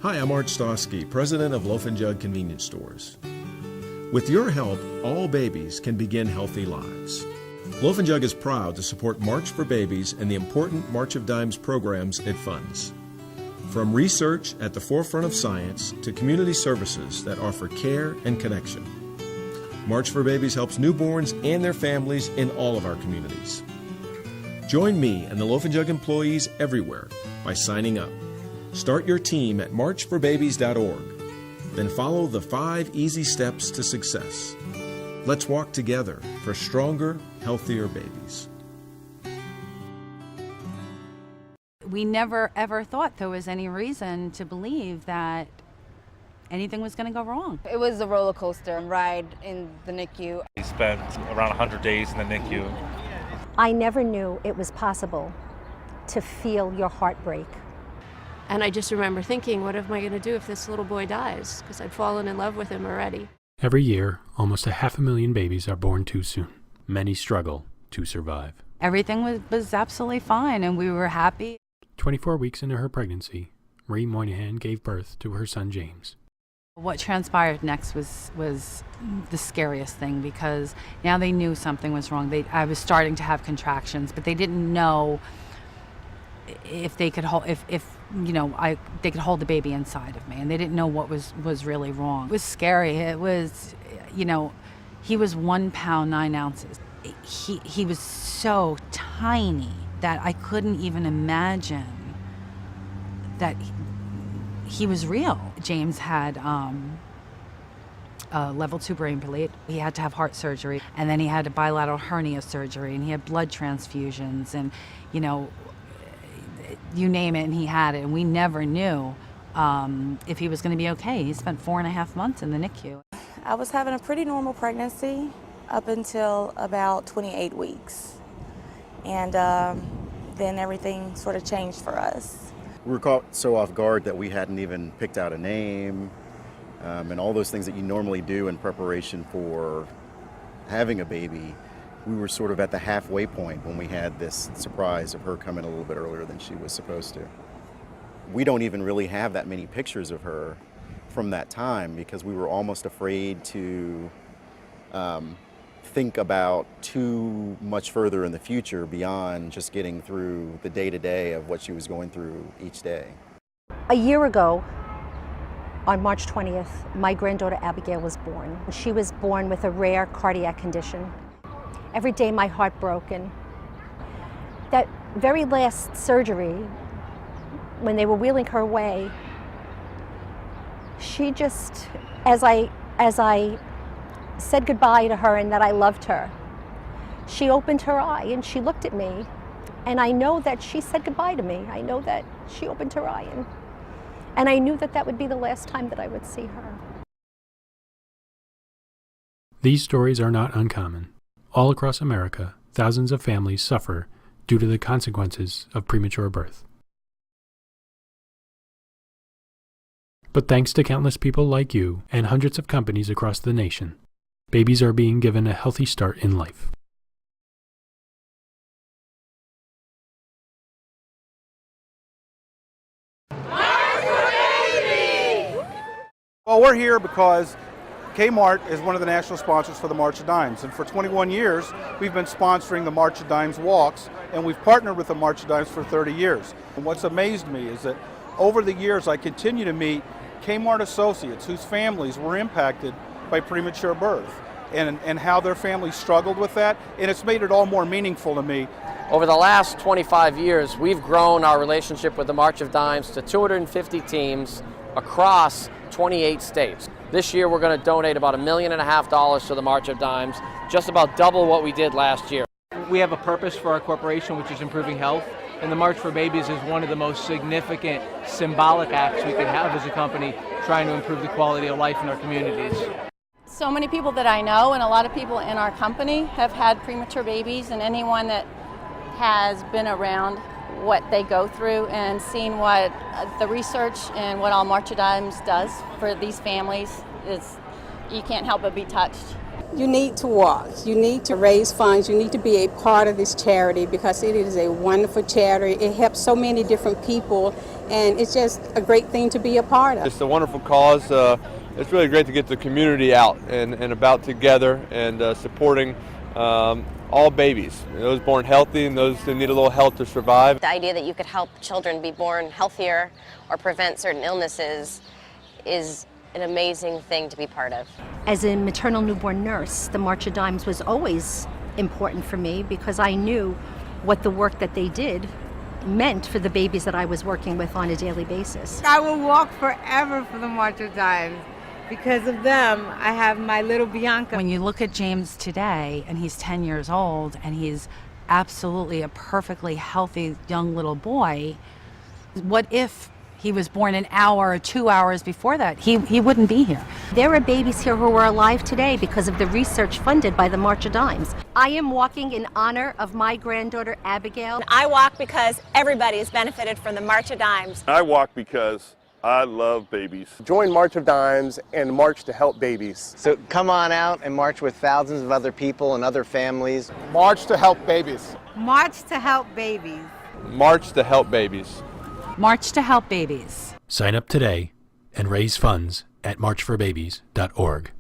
Hi, I'm Art Stosky, president of Loaf and Jug Convenience Stores. With your help, all babies can begin healthy lives. Loaf and Jug is proud to support March for Babies and the important March of Dimes programs it funds. From research at the forefront of science to community services that offer care and connection. March for Babies helps newborns and their families in all of our communities. Join me and the Loaf and Jug employees everywhere by signing up. Start your team at marchforbabies.org. Then follow the 5 easy steps to success. Let's walk together for stronger, healthier babies. We never ever thought there was any reason to believe that anything was going to go wrong. It was a roller coaster ride in the NICU. We spent around 100 days in the NICU. I never knew it was possible to feel your heart break. And I just remember thinking, what am I going to do if this little boy dies? Because I'd fallen in love with him already. Every year, almost 500,000 babies are born too soon. Many struggle to survive. Everything was absolutely fine, and we were happy. 24 weeks into her pregnancy, Marie Moynihan gave birth to her son James. What transpired next was the scariest thing, because now they knew something was wrong. I was starting to have contractions, but they didn't know if they could hold, they could hold the baby inside of me, and they didn't know what was really wrong. It was scary. It was, he was 1 pound 9 ounces. He was so tiny that I couldn't even imagine that he was real. James had level 2 brain bleed. He had to have heart surgery, and then he had a bilateral hernia surgery, and he had blood transfusions, and you name it, and he had it, and we never knew if he was going to be okay. He spent 4.5 months in the NICU. I was having a pretty normal pregnancy up until about 28 weeks, and then everything sort of changed for us. We were caught so off guard that we hadn't even picked out a name, and all those things that you normally do in preparation for having a baby. We were sort of at the halfway point when we had this surprise of her coming a little bit earlier than she was supposed to. We don't even really have that many pictures of her from that time because we were almost afraid to think about too much further in the future beyond just getting through the day-to-day of what she was going through each day. A year ago, on March 20th, my granddaughter Abigail was born. She was born with a rare cardiac condition. Every day my heart broke, and that very last surgery, when they were wheeling her away, she just, as I said goodbye to her and that I loved her, she opened her eye and she looked at me, and I know that she said goodbye to me. I know that she opened her eye, and I knew that that would be the last time that I would see her. These stories are not uncommon. All across America, thousands of families suffer due to the consequences of premature birth. But thanks to countless people like you and hundreds of companies across the nation, babies are being given a healthy start in life. Well, we're here because Kmart is one of the national sponsors for the March of Dimes, and for 21 years we've been sponsoring the March of Dimes walks, and we've partnered with the March of Dimes for 30 years. And what's amazed me is that over the years I continue to meet Kmart associates whose families were impacted by premature birth and how their families struggled with that, and it's made it all more meaningful to me. Over the last 25 years, we've grown our relationship with the March of Dimes to 250 teams across 28 states. This year we're going to donate about $1.5 million to the March of Dimes, just about double what we did last year. We have a purpose for our corporation, which is improving health, and the March for Babies is one of the most significant symbolic acts we can have as a company trying to improve the quality of life in our communities. So many people that I know and a lot of people in our company have had premature babies, and anyone that has been around what they go through and seen what the research and what all March of Dimes does for these families, is you can't help but be touched. You need to walk. You need to raise funds. You need to be a part of this charity because it is a wonderful charity. It helps so many different people, and it's just a great thing to be a part of. It's a wonderful cause. It's really great to get the community out and about together and supporting all babies, those born healthy and those who need a little help to survive. The idea that you could help children be born healthier or prevent certain illnesses is an amazing thing to be part of. As a maternal newborn nurse, the March of Dimes was always important for me because I knew what the work that they did meant for the babies that I was working with on a daily basis. I will walk forever for the March of Dimes. Because of them, I have my little Bianca. When you look at James today, and he's 10 years old, and he's absolutely a perfectly healthy young little boy, what if he was born an hour or 2 hours before that? He wouldn't be here. There are babies here who are alive today because of the research funded by the March of Dimes. I am walking in honor of my granddaughter, Abigail. I walk because everybody has benefited from the March of Dimes. I walk because I love babies. Join March of Dimes and march to help babies. So come on out and march with thousands of other people and other families. March to help babies. March to help babies. March to help babies. March to help babies. Sign up today and raise funds at marchforbabies.org.